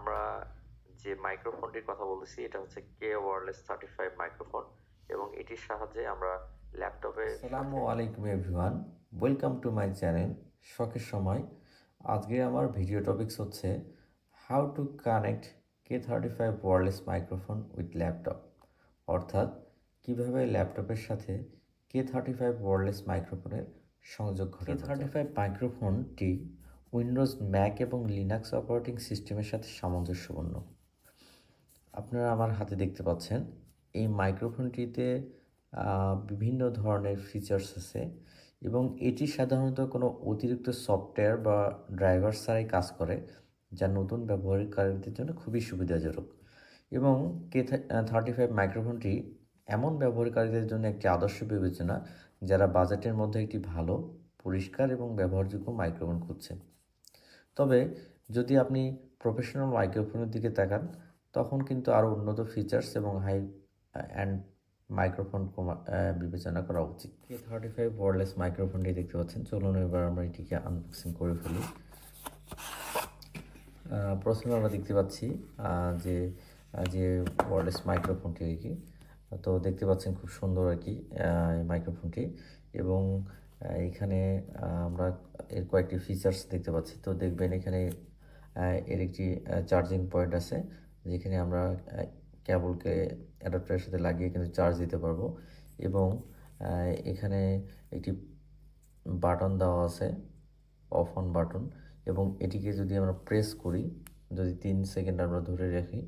আমরা যে মাইক্রোফোনটির কথা বলতেছি এটা হচ্ছে কে ওয়্যারলেস 35 মাইক্রোফোন এবং এটির সাহায্যে আমরা ল্যাপটপে। আসসালামু আলাইকুম everyone, welcome to my channel শখের সময়। আজকে আমার ভিডিও টপিকস হচ্ছে how to connect K35 wireless microphone with laptop, অর্থাৎ কিভাবে ল্যাপটপের সাথে K35 ওয়্যারলেস মাইক্রোফোনের সংযোগ ঘটানো যায়। K35 মাইক্রোফোনটি উইন্ডোজ, ম্যাক এবং লিনাক্স অপারেটিং সিস্টেমের সাথে সামঞ্জস্যপূর্ণ। আপনারা আমার হাতে দেখতে পাচ্ছেন এই মাইক্রোফোনটিতে বিভিন্ন ধরনের ফিচার্স আছে এবং এটি সাধারণত কোনো অতিরিক্ত সফটওয়্যার বা ড্রাইভার ছাড়াই কাজ করে, যা নতুন ব্যবহারকারীদের জন্য খুবই সুবিধাজনক। এবং K35 মাইক্রোফোনটি এমন ব্যবহারকারীদের জন্য একটি আদর্শ বিবেচনা যারা বাজেটের মধ্যে একটি ভালো, পরিষ্কার এবং ব্যবহারযোগ্য মাইক্রোফোন খুঁজছেন। তবে যদি আপনি প্রফেশনাল মাইক্রোফোনের দিকে তাকান তখন কিন্তু আরও উন্নত ফিচার্স এবং হাই অ্যান্ড মাইক্রোফোন বিবেচনা করা উচিত। K35 ওয়্যারলেস মাইক্রোফোনটি দেখতে পাচ্ছেন। চলুন এবার আমরা এটিকে আনবক্সিং করে ফেলি। প্রথমে আমরা দেখতে পাচ্ছি যে যে ওয়্যারলেস মাইক্রোফোনটি আর কি, তো দেখতে পাচ্ছেন খুব সুন্দর আর কি এই মাইক্রোফোনটি। এবং এখানে আমরা এর কয়েকটি ফিচার্স দেখতে পাচ্ছি। তো দেখবেন এখানে এর একটি চার্জিং পয়েন্ট আছে, যেখানে আমরা কেবলকে অ্যাডাপ্টারের সাথে লাগিয়ে কিন্তু চার্জ দিতে পারবো। এবং এখানে একটি বাটন দেওয়া আছে, অফ অন বাটন, এবং এটিকে যদি আমরা প্রেস করি, যদি 3 সেকেন্ড আমরা ধরে রাখি,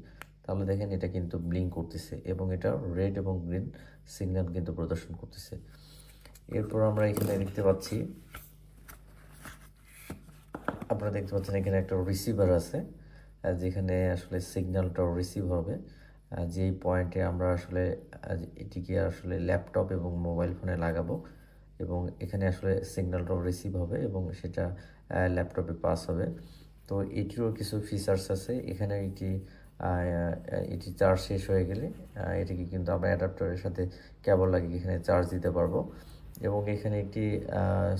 তাহলে দেখেন এটা কিন্তু ব্লিঙ্ক করতেছে এবং এটা রেড এবং গ্রিন সিগন্যাল কিন্তু প্রদর্শন করতেছে। এরপর আমরা এখানে দেখতে পাচ্ছি, আপনারা দেখতে পাচ্ছেন এখানে একটা রিসিভার আছে, যেখানে আসলে সিগন্যালটা রিসিভ হবে, যেই পয়েন্টে আমরা আসলে এটিকে আসলে ল্যাপটপ এবং মোবাইল ফোনে লাগাবো এবং এখানে আসলে সিগন্যালটাও রিসিভ হবে এবং সেটা ল্যাপটপে পাস হবে। তো এটিরও কিছু ফিচার্স আছে। এখানে এটি চার্জ শেষ হয়ে গেলে এটিকে কিন্তু আমরা অ্যাডাপ্টারের সাথে কেবল লাগিয়ে এখানে চার্জ দিতে পারবো। এবং এখানে একটি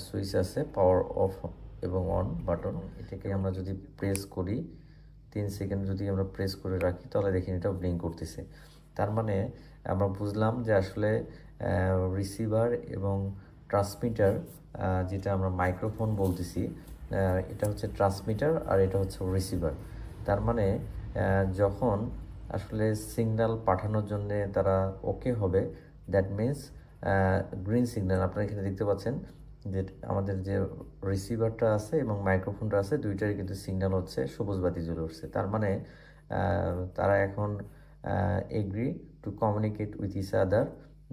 সুইচ আছে, পাওয়ার অফ এবং অন বাটন। এটাকে আমরা যদি প্রেস করি, 3 সেকেন্ড যদি আমরা প্রেস করে রাখি, তাহলে দেখেন এটা ব্লিঙ্ক করতেছে। তার মানে আমরা বুঝলাম যে আসলে রিসিভার এবং ট্রান্সমিটার, যেটা আমরা মাইক্রোফোন বলতেছি, এটা হচ্ছে ট্রান্সমিটার আর এটা হচ্ছে রিসিভার। তার মানে যখন আসলে সিগন্যাল পাঠানোর জন্যে তারা ওকে হবে, দ্যাট মিন্স গ্রিন সিগন্যাল। আপনারা এখানে দেখতে পাচ্ছেন যে আমাদের যে রিসিভারটা আছে এবং মাইক্রোফোনটা আছে, দুইটারই কিন্তু সিগন্যাল হচ্ছে সবুজ বাতি জ্বলে উঠছে। তার মানে তারা এখন agree to communicate with each other.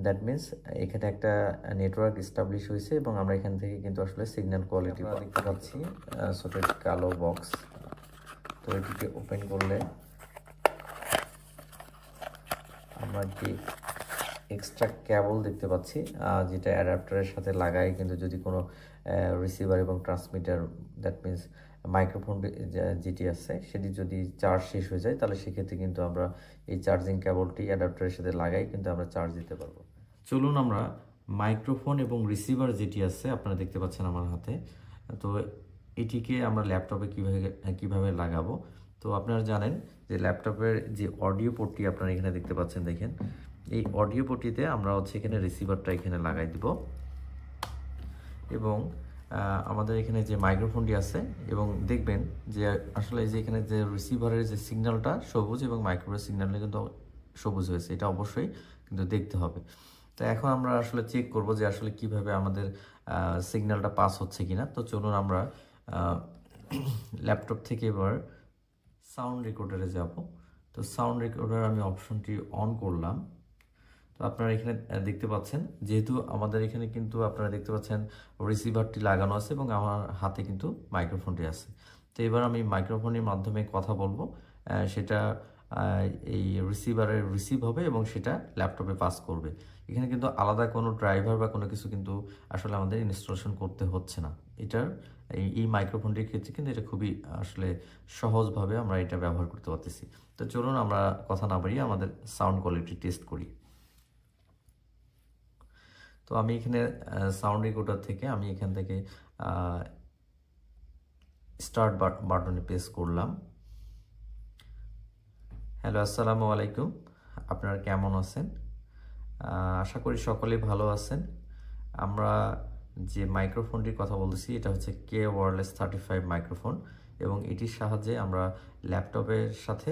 That means এখানে একটা নেটওয়ার্ক এস্টাবলিশ হয়েছে এবং আমরা এখান থেকে কিন্তু আসলে সিগন্যাল কোয়ালিটি দেখতে পাচ্ছি। ছোট একটি কালো বক্স, তো এটিকে ওপেন করলে আমরা একটি এক্সট্রা কেবল দেখতে পাচ্ছি, যেটা অ্যাডাপ্টারের সাথে লাগাই কিন্তু যদি কোনো রিসিভার এবং ট্রান্সমিটার, দ্যাট মিন্স মাইক্রোফোন যেটি আছে সেটি যদি চার্জ শেষ হয়ে যায়, তাহলে সেক্ষেত্রে কিন্তু আমরা এই চার্জিং কেবলটি অ্যাডাপ্টারের সাথে লাগাই কিন্তু আমরা চার্জ দিতে পারবো। চলুন আমরা মাইক্রোফোন এবং রিসিভার যেটি আছে, আপনারা দেখতে পাচ্ছেন আমার হাতে, তো এটিকে আমরা ল্যাপটপে কিভাবে লাগাবো। তো আপনারা জানেন যে ল্যাপটপের যে অডিও পোর্টটি আপনারা এখানে দেখতে পাচ্ছেন, দেখেন এই অডিও পোর্টটিতে আমরা হচ্ছে এখানে রিসিভারটা এখানে লাগাই দিব এবং আমাদের এখানে যে মাইক্রোফোনটি আছে, এবং দেখবেন যে আসলে যে এখানে যে রিসিভারের যে সিগন্যালটা সবুজ এবং মাইক্রোফোনের সিগন্যালটা কিন্তু সবুজ হয়েছে, এটা অবশ্যই কিন্তু দেখতে হবে। তো এখন আমরা আসলে চেক করব যে আসলে কিভাবে আমাদের সিগন্যালটা পাস হচ্ছে কিনা। তো চলুন আমরা ল্যাপটপ থেকে এবার সাউন্ড রেকর্ডারে যাব। তো সাউন্ড রেকর্ডার আমি অপশনটি অন করলাম। তো আপনারা এখানে দেখতে পাচ্ছেন, যেহেতু আমাদের এখানে কিন্তু আপনারা দেখতে পাচ্ছেন রিসিভারটি লাগানো আছে এবং আমার হাতে কিন্তু মাইক্রোফোনটি আছে। তো এবার আমি মাইক্রোফোনের মাধ্যমে কথা বলবো, সেটা এই রিসিভারে রিসিভ হবে এবং সেটা ল্যাপটপে পাস করবে। এখানে কিন্তু আলাদা কোনো ড্রাইভার বা কোনো কিছু কিন্তু আসলে আমাদের ইনস্টলেশন করতে হচ্ছে না। এটার এই মাইক্রোফোনটির ক্ষেত্রে কিন্তু এটা খুবই আসলে সহজভাবে আমরা এটা ব্যবহার করতে পারতেছি। তো চলুন আমরা কথা না বাড়িয়ে আমাদের সাউন্ড কোয়ালিটি টেস্ট করি। তো আমি এখানে সাউন্ড রেকর্ডার থেকে আমি এখান থেকে স্টার্ট বাটনে প্রেস করলাম। হ্যালো, আসসালামু আলাইকুম। আপনারা কেমন আছেন? আশা করি সকলেই ভালো আছেন। আমরা যে মাইক্রোফোনটির কথা বলতেছি এটা হচ্ছে কে ওয়্যারলেস 35 মাইক্রোফোন এবং এটির সাহায্যে আমরা ল্যাপটপের সাথে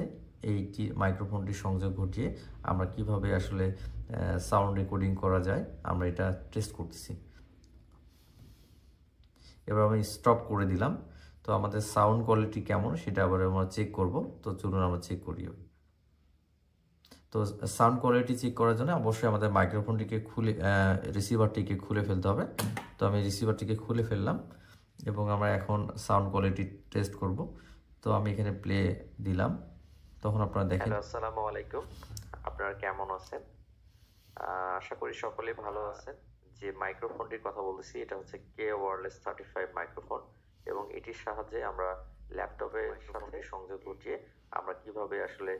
এইটি মাইক্রোফোনটি সংযোগ ঘটিয়ে আমরা কিভাবে আসলে সাউন্ড রেকর্ডিং করা যায় আমরা এটা টেস্ট করতেছি। এবার আমি স্টপ করে দিলাম। তো আমাদের সাউন্ড কোয়ালিটি কেমন সেটা আবার আমরা চেক করব। তো চলুন আমরা চেক করি। তো সাউন্ড কোয়ালিটি চেক করার জন্য অবশ্যই আমাদের মাইক্রোফোনটিকে খুলে রিসিভারটিকে খুলে ফেলতে হবে। তো আমি রিসিভারটিকে খুলে ফেললাম এবং আমরা এখন সাউন্ড কোয়ালিটি টেস্ট করব। তো আমি এখানে প্লে দিলাম, তখন আপনারা দেখেন। হ্যালো, আসসালামু আলাইকুম। আপনারা কেমন আছেন? আশা করি সকলেই ভালো আছেন। যে মাইক্রোফোনটির কথা বলতেছি এটা হচ্ছে কে ওয়্যারলেস 35 মাইক্রোফোন এবং এটির সাহায্যে আমরা ল্যাপটপের সাথে সংযোগ ঘটিয়ে আমরা কিভাবে আসলে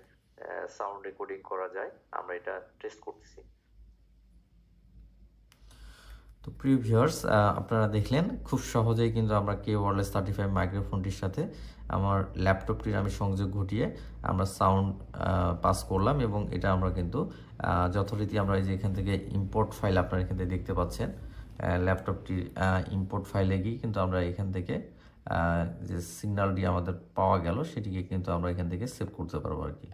সাউন্ড রেকর্ডিং করা যায় আমরা এটা টেস্ট করতেছি। তো প্রিয় ভিউয়ার্স, আপনারা দেখলেন খুব সহজেই কিন্তু আমরা কে ওয়্যারলেস 35 মাইক্রোফোনটির সাথে আমার ল্যাপটপটির আমি সংযোগ ঘটিয়ে আমরা সাউন্ড পাস করলাম এবং এটা আমরা কিন্তু যথারীতি আমরা এই যে এখান থেকে ইম্পোর্ট ফাইল আপনারা এখান থেকে দেখতে পাচ্ছেন, ল্যাপটপটির ইম্পোর্ট ফাইলে গিয়ে কিন্তু আমরা এখান থেকে যে সিগন্যালটি আমাদের পাওয়া গেল সেটিকে কিন্তু আমরা এখান থেকে সেভ করতে পারবো আর কি।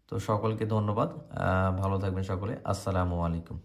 তো সকলকে ধন্যবাদ, ভালো থাকবেন সকলে। আসসালামু আলাইকুম।